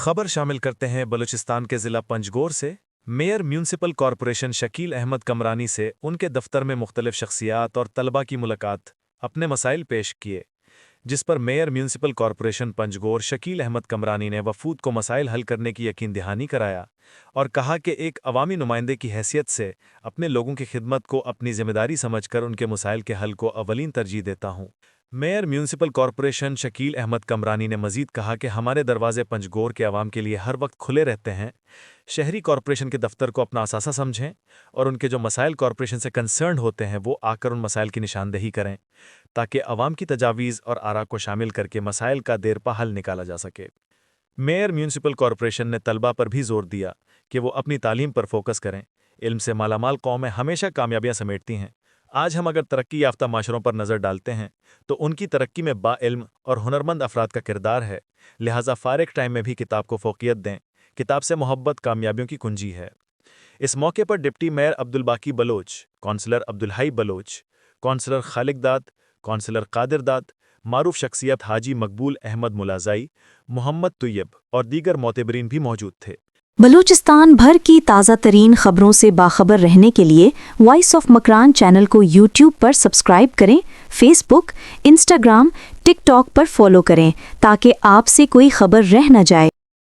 खबर शामिल करते हैं बलूचिस्तान के ज़िला पंजगोर से। Mayor municipal corporation Shakeel Ahmed Kamrani से उनके दफ्तर में मुख्तलिफ शख्सियात और तलबा की मुलाकात, अपने मसाइल पेश किए, जिस पर mayor municipal corporation Panjgur Shakeel Ahmed Kamrani ने वफूद को मसाइल हल करने की यकीन दहानी कराया और कहा कि एक अवामी नुमाइंदे की हैसियत से अपने लोगों की खिदमत को अपनी जिम्मेदारी समझकर उनके मसाइल के हल को अवलीन तरजीह देता हूँ। Mayor municipal corporation Shakeel Ahmed Kamrani ने मजीद कहा कि हमारे दरवाजे पंजगोर के अवाम के लिए हर वक्त खुले रहते हैं। शहरी कॉरपोरेशन के दफ्तर को अपना असासा समझें और उनके जो मसाइल कॉरपोरेशन से कंसर्न होते हैं वो आकर उन मसाइल की निशानदेही करें ताकि अवाम की तजावीज़ और आरा को शामिल करके मसाइल का देरपा हल निकाला जा सके। मेयर म्यूनसिपल कॉरपोरेशन ने तलबा पर भी जोर दिया कि वो अपनी तालीम पर फोकस करें। इल्म से मालामाल कौमें हमेशा कामयाबियां समेटती हैं। आज हम अगर तरक्की याफ्ता माशरों पर नज़र डालते हैं तो उनकी तरक्की में बाइल्म और हुनरमंद अफराद का किरदार है। लिहाजा फारिग टाइम में भी किताब को फोकियत दें। किताब से मोहब्बत कामयाबियों की कुंजी है। इस मौके पर deputy mayor Abdul Baqi Baloch, councillor Abdul Hai Baloch, councillor Khaliq Dad, councillor Qadir दाद, मारूफ शख्सियत हाजी मकबूल अहमद मुलाजाई, मोहम्मद तुय्यब और दीगर मोतबरीन भी मौजूद थे। बलूचिस्तान भर की ताज़ा तरीन खबरों से बाखबर रहने के लिए वॉइस ऑफ मकरान चैनल को यूट्यूब पर सब्सक्राइब करें, फेसबुक, इंस्टाग्राम, टिकटॉक पर फॉलो करें ताकि आपसे कोई खबर रह न जाए।